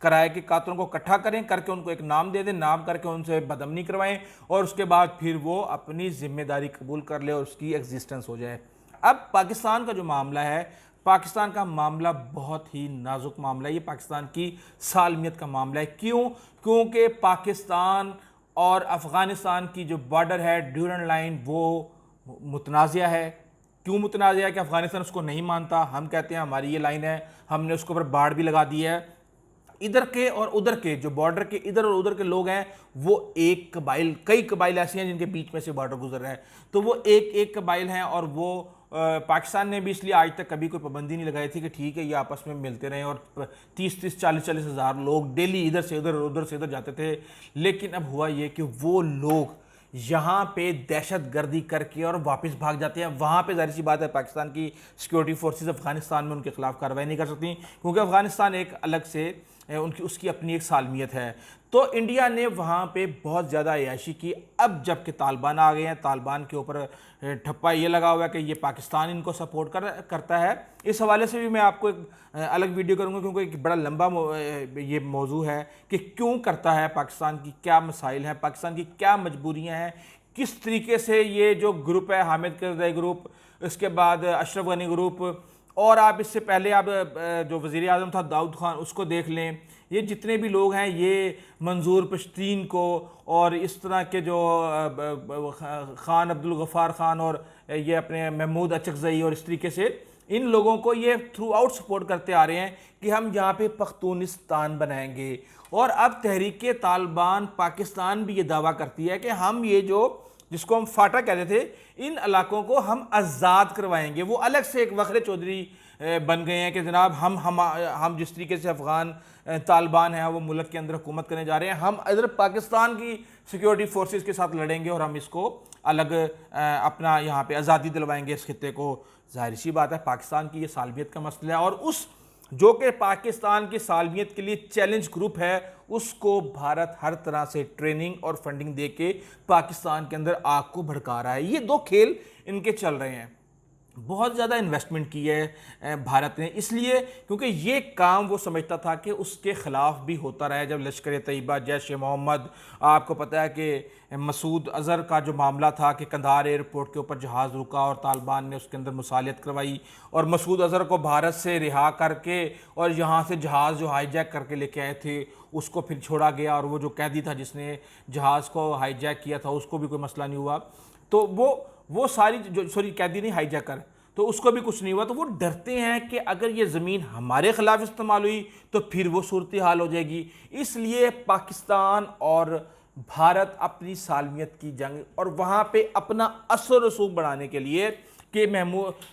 کرائے کے قاتلوں کو اکٹھا کریں، کر کے ان کو ایک نام دے دیں، نام کر کے ان سے بدامنی کروائیں اور اس کے بعد پھر وہ اپنی ذمہ داری قبول کر لے اور اس کی ایگزسٹنس ہو جائے۔ اب پاکستان کا جو معاملہ ہے، پاکستان کا معاملہ بہت ہی نازک معاملہ ہے، یہ پاکستان کی سالمیت کا معاملہ ہے۔ کیوں؟ کیونکہ پاکستان اور افغانستان کی جو بارڈر ہے، ڈیورنڈ لائن، وہ متنازع ہے۔ کیوں متنازع ہے؟ کہ افغانستان اس کو نہیں مانتا، ہم کہتے ہیں ہماری یہ لائن ہے، ہم نے اس کے اوپر باڑ بھی لگا دی ہے۔ ادھر کے اور ادھر کے جو بارڈر کے ادھر اور ادھر کے لوگ ہیں، وہ ایک قبائل، کئی قبائل ایسی ہیں جن کے بیچ میں سے بارڈر گزر رہا ہے، تو وہ ایک قبائل ہیں، اور وہ پاکستان نے بھی اس لیے آج تک کبھی کوئی پابندی نہیں لگائی تھی کہ ٹھیک ہے یہ آپس میں ملتے رہیں، اور 30 40 ہزار لوگ ڈیلی ادھر سے ادھر اور ادھر سے ادھر جاتے تھے۔ لیکن اب ہوا یہ کہ وہ لوگ یہاں پہ دہشت گردی کر کے اور واپس بھاگ جاتے ہیں، وہاں پہ ظاہر سی بات ہے پاکستان کی سیکورٹی فورسز افغانستان میں ان کے خلاف کارروائی نہیں کر سکتی، کیونکہ افغانستان ایک الگ سے اس کی اپنی ایک سالمیت ہے۔ تو انڈیا نے وہاں پہ بہت زیادہ عیاشی کی۔ اب جب کہ طالبان آ گئے ہیں، طالبان کے اوپر ٹھپا یہ لگا ہوا ہے کہ یہ پاکستان ان کو سپورٹ کرتا ہے۔ اس حوالے سے بھی میں آپ کو ایک الگ ویڈیو کروں گا، کیونکہ ایک بڑا لمبا یہ موضوع ہے کہ کیوں کرتا ہے، پاکستان کی کیا مسائل ہیں، پاکستان کی کیا مجبوریاں ہیں، کس طریقے سے یہ جو گروپ ہے حامد کرزئی گروپ، اس کے بعد اشرف غنی گروپ، اور آپ اس سے پہلے آپ جو وزیر اعظم تھا داؤد خان، اس کو دیکھ لیں، یہ جتنے بھی لوگ ہیں یہ منظور پشتین کو اور اس طرح کے جو خان عبدالغفار خان اور یہ اپنے محمود اچکزئی اور اس طریقے سے ان لوگوں کو یہ تھرو آؤٹ سپورٹ کرتے آ رہے ہیں کہ ہم یہاں پہ پختونستان بنائیں گے۔ اور اب تحریک طالبان پاکستان بھی یہ دعویٰ کرتی ہے کہ ہم یہ جس کو ہم فاٹا کہتے تھے، ان علاقوں کو ہم آزاد کروائیں گے۔ وہ الگ سے ایک وقر چودھری بن گئے ہیں کہ جناب ہم جس طریقے سے افغان طالبان ہیں وہ ملک کے اندر حکومت کرنے جا رہے ہیں، ہم ادھر پاکستان کی سیکیورٹی فورسز کے ساتھ لڑیں گے اور ہم اس کو الگ اپنا یہاں پہ آزادی دلوائیں گے اس خطے کو۔ ظاہر سی بات ہے پاکستان کی یہ سالمیت کا مسئلہ ہے، اور اس جو کہ پاکستان کی سالمیت کے لیے چیلنج گروپ ہے، اس کو بھارت ہر طرح سے ٹریننگ اور فنڈنگ دے کے پاکستان کے اندر آگ کو بھڑکا رہا ہے۔ یہ دو کھیل ان کے چل رہے ہیں۔ بہت زیادہ انویسٹمنٹ کی ہے بھارت نے، اس لیے کیونکہ یہ کام وہ سمجھتا تھا کہ اس کے خلاف بھی ہوتا رہا ہے۔ جب لشکر طیبہ، جیش محمد، آپ کو پتہ ہے کہ مسعود اظہر کا جو معاملہ تھا کہ قندھار ایئرپورٹ کے اوپر جہاز رکا اور طالبان نے اس کے اندر مصالحت کروائی، اور مسعود اظہر کو بھارت سے رہا کر کے اور یہاں سے جہاز جو ہائی جیک کر کے لے کے آئے تھے اس کو پھر چھوڑا گیا، اور وہ جو قیدی تھا جس نے جہاز کو ہائی جیک کیا تھا اس کو بھی کوئی مسئلہ نہیں ہوا۔ تو وہ ساری قیدی نہیں ہائی جیکر، تو اس کو بھی کچھ نہیں ہوا۔ تو وہ ڈرتے ہیں کہ اگر یہ زمین ہمارے خلاف استعمال ہوئی تو پھر وہ صورتحال ہو جائے گی۔ اس لیے پاکستان اور بھارت اپنی سالمیت کی جنگ اور وہاں پہ اپنا اثر و رسوخ بڑھانے کے لیے کہ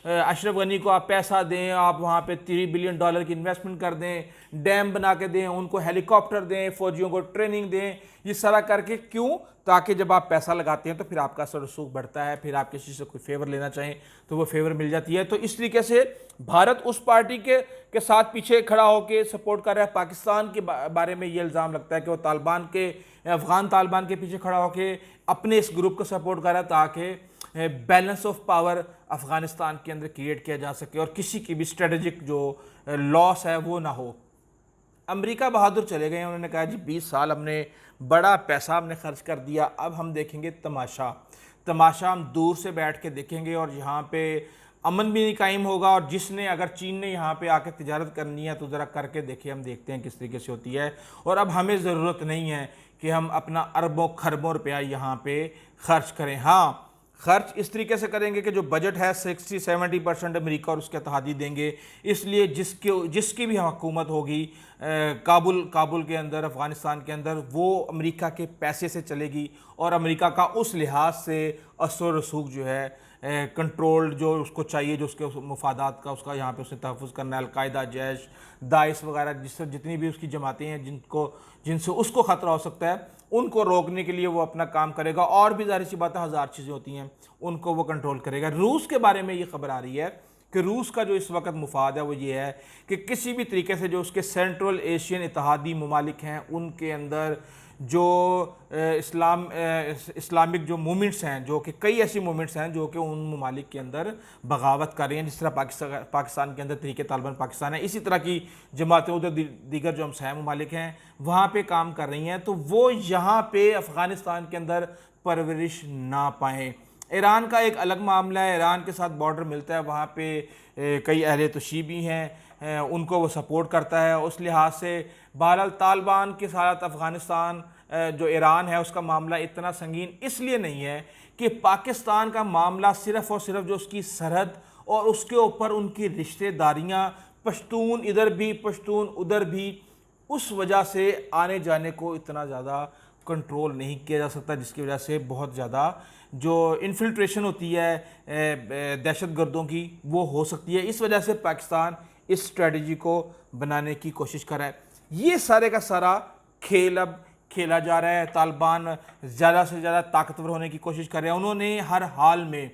اشرف غنی کو آپ پیسہ دیں، آپ وہاں پہ $3 بلین کی انویسٹمنٹ کر دیں، ڈیم بنا کے دیں، ان کو ہیلی کاپٹر دیں، فوجیوں کو ٹریننگ دیں، یہ سارا کر کے کیوں؟ تاکہ جب آپ پیسہ لگاتے ہیں تو پھر آپ کا اثر و رسوخ بڑھتا ہے، پھر آپ کسی سے کوئی فیور لینا چاہیں تو وہ فیور مل جاتی ہے۔ تو اس طریقے سے بھارت اس پارٹی کے ساتھ پیچھے کھڑا ہو کے سپورٹ کر رہا ہے۔ پاکستان کے بارے میں یہ الزام لگتا ہے کہ وہ افغان طالبان کے پیچھے کھڑا ہو کے اپنے اس گروپ کو سپورٹ کر رہا ہے تاکہ بیلنس آف پاور افغانستان کے اندر کریٹ کیا جا سکے اور کسی کی بھی اسٹریٹجک جو لاس ہے وہ نہ ہو۔ امریکہ بہادر چلے گئے ہیں، انہوں نے کہا جی 20 سال ہم نے بڑا پیسہ ہم نے خرچ کر دیا، اب ہم دیکھیں گے تماشا ہم دور سے بیٹھ کے دیکھیں گے، اور یہاں پہ امن بھی نہیں قائم ہوگا، اور اگر چین نے یہاں پہ آ کے تجارت کرنی ہے تو ذرا کر کے دیکھیں، ہم دیکھتے ہیں کس طریقے سے ہوتی ہے۔ اور اب ہمیں ضرورت نہیں ہے کہ ہم اپنا اربوں خربوں روپیہ یہاں پہ خرچ کریں۔ ہاں، خرچ اس طریقے سے کریں گے کہ جو بجٹ ہے 60-70% امریکہ اور اس کے اتحادی دیں گے۔ اس لیے جس کی بھی حکومت ہوگی کابل کے اندر، افغانستان کے اندر، وہ امریکہ کے پیسے سے چلے گی، اور امریکہ کا اس لحاظ سے اثر و رسوخ جو ہے کنٹرول جو اس کو چاہیے، جو اس کے مفادات کا اس کا یہاں پہ اس نے تحفظ کرنا ہے، القاعدہ، جیش، داعش وغیرہ جتنی بھی اس کی جماعتیں ہیں جن سے اس کو خطرہ ہو سکتا ہے، ان کو روکنے کے لیے وہ اپنا کام کرے گا۔ اور بھی ظاہر سی بات ہے 1000 چیزیں ہوتی ہیں، ان کو وہ کنٹرول کرے گا۔ روس کے بارے میں یہ خبر آ رہی ہے کہ روس کا جو اس وقت مفاد ہے وہ یہ ہے کہ کسی بھی طریقے سے جو اس کے سینٹرل ایشین اتحادی ممالک ہیں ان کے اندر جو اسلامک جو مومنٹس ہیں، جو کہ کئی ایسی مومنٹس ہیں جو کہ ان ممالک کے اندر بغاوت کر رہی ہیں، جس طرح پاکستان کے اندر تحریک طالبان پاکستان ہے، اسی طرح کی جماعتیں ادھر دیگر جو ہمسایہ ممالک ہیں وہاں پہ کام کر رہی ہیں، تو وہ یہاں پہ افغانستان کے اندر پرورش نہ پائیں۔ ایران کا ایک الگ معاملہ ہے، ایران کے ساتھ بارڈر ملتا ہے، وہاں پہ کئی اہل تشیع بھی ہیں، ان کو وہ سپورٹ کرتا ہے، اس لحاظ سے بہرحال طالبان کے ساتھ افغانستان جو ایران ہے اس کا معاملہ اتنا سنگین اس لیے نہیں ہے کہ پاکستان کا معاملہ صرف اور صرف جو اس کی سرحد اور اس کے اوپر ان کی رشتہ داریاں، پشتون ادھر بھی پشتون ادھر بھی، اس وجہ سے آنے جانے کو اتنا زیادہ کنٹرول نہیں کیا جا سکتا، جس کی وجہ سے بہت زیادہ جو انفلٹریشن ہوتی ہے دہشت گردوں کی وہ ہو سکتی ہے۔ اس وجہ سے پاکستان اس اسٹریٹجی کو بنانے کی کوشش کر رہا ہے۔ یہ سارے کا سارا کھیل اب کھیلا جا رہا ہے، طالبان زیادہ سے زیادہ طاقتور ہونے کی کوشش کر رہے ہیں، انہوں نے ہر حال میں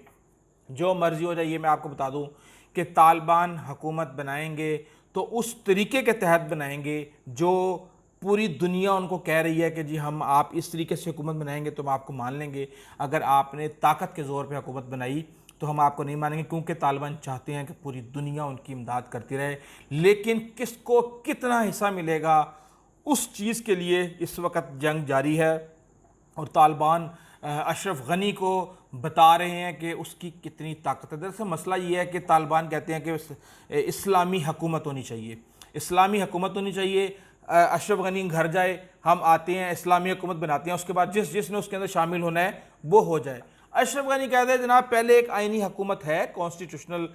جو مرضی ہو جائے، یہ میں آپ کو بتا دوں کہ طالبان حکومت بنائیں گے تو اس طریقے کے تحت بنائیں گے جو پوری دنیا ان کو کہہ رہی ہے کہ جی ہم آپ اس طریقے سے حکومت بنائیں گے تو ہم آپ کو مان لیں گے، اگر آپ نے طاقت کے زور پہ حکومت بنائی تو ہم آپ کو نہیں مانیں گے، کیونکہ طالبان چاہتے ہیں کہ پوری دنیا ان کی امداد کرتی رہے، لیکن کس کو کتنا حصہ ملے گا اس چیز کے لیے اس وقت جنگ جاری ہے، اور طالبان اشرف غنی کو بتا رہے ہیں کہ اس کی کتنی طاقت ہے۔ دراصل مسئلہ یہ ہے کہ طالبان کہتے ہیں کہ اسلامی حکومت ہونی چاہیے، اسلامی حکومت ہونی چاہیے، اشرف غنی گھر جائے، ہم آتے ہیں اسلامی حکومت بناتے ہیں، اس کے بعد جس نے اس کے اندر شامل ہونا ہے وہ ہو جائے۔ اشرف غنی کہتے ہیں جناب پہلے ایک آئینی حکومت ہے، کانسٹیٹیوشنل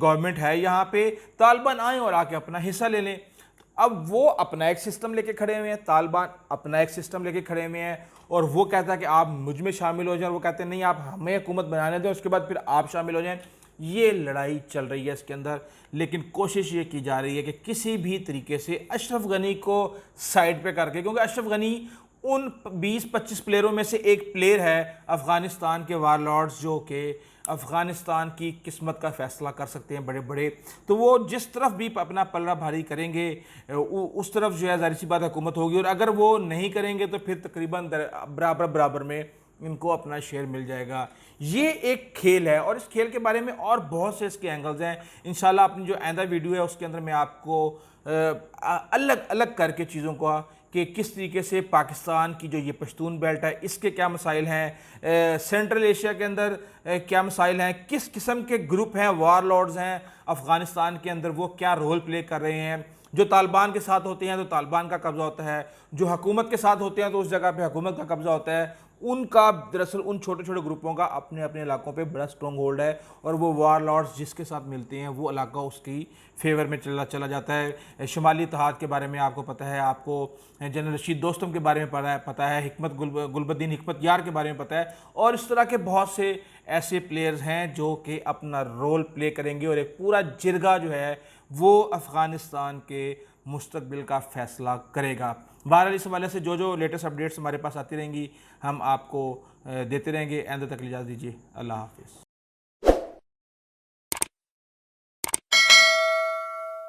گورنمنٹ ہے یہاں پہ، طالبان آئیں اور آ کے اپنا حصہ لے لیں۔ اب وہ اپنا ایک سسٹم لے کے کھڑے ہوئے ہیں، طالبان اپنا ایک سسٹم لے کے کھڑے ہوئے ہیں، اور وہ کہتا ہے کہ آپ مجھ میں شامل ہو جائیں، اور وہ کہتے ہیں نہیں آپ ہمیں حکومت بنانے دیں، اس کے بعد پھر آپ شامل ہو جائیں۔ یہ لڑائی چل رہی ہے اس کے اندر، لیکن کوشش یہ کی جا رہی ہے کہ کسی بھی طریقے سے اشرف غنی کو سائڈ پہ کر کے، کیونکہ اشرف غنی ان 20-25 پلیئروں میں سے ایک پلیئر ہے افغانستان کے وار لارڈز، جو کہ افغانستان کی قسمت کا فیصلہ کر سکتے ہیں بڑے بڑے، تو وہ جس طرف بھی اپنا پلڑا بھاری کریں گے اس طرف جو ہے ظاہر سی بات حکومت ہوگی، اور اگر وہ نہیں کریں گے تو پھر تقریباً برابر میں ان کو اپنا شیئر مل جائے گا۔ یہ ایک کھیل ہے، اور اس کھیل کے بارے میں اور بہت سے اس کے اینگلز ہیں، انشاءاللہ اپنی جو آئندہ ویڈیو ہے اس کے اندر میں آپ کو الگ الگ کر کے چیزوں کو کہ کس طریقے سے پاکستان کی جو یہ پشتون بیلٹ ہے اس کے کیا مسائل ہیں، سینٹرل ایشیا کے اندر کیا مسائل ہیں، کس قسم کے گروپ ہیں، وار لارڈز ہیں افغانستان کے اندر، وہ کیا رول پلے کر رہے ہیں، جو طالبان کے ساتھ ہوتے ہیں تو طالبان کا قبضہ ہوتا ہے، جو حکومت کے ساتھ ہوتے ہیں تو اس جگہ پہ حکومت کا قبضہ ہوتا ہے، ان کا دراصل ان چھوٹے چھوٹے گروپوں کا اپنے اپنے علاقوں پہ بڑا سٹرونگ ہولڈ ہے، اور وہ وار لارڈز جس کے ساتھ ملتے ہیں وہ علاقہ اس کی فیور میں چلا جاتا ہے۔ شمالی اتحاد کے بارے میں آپ کو پتہ ہے، آپ کو جنرل رشید دوستم کے بارے میں پتہ ہے، حکمت گلبدین حکمت یار کے بارے میں پتہ ہے، اور اس طرح کے بہت سے ایسے پلیئرز ہیں جو کہ اپنا رول پلے کریں گے، اور ایک پورا جرگہ جو ہے وہ افغانستان کے مستقبل کا فیصلہ کرے گا۔ بہرحال اس حوالے سے جو لیٹسٹ اپڈیٹس ہمارے پاس آتی رہیں گی ہم آپ کو دیتے رہیں گے۔ آئندہ تک اجازت دیجیے، اللہ حافظ۔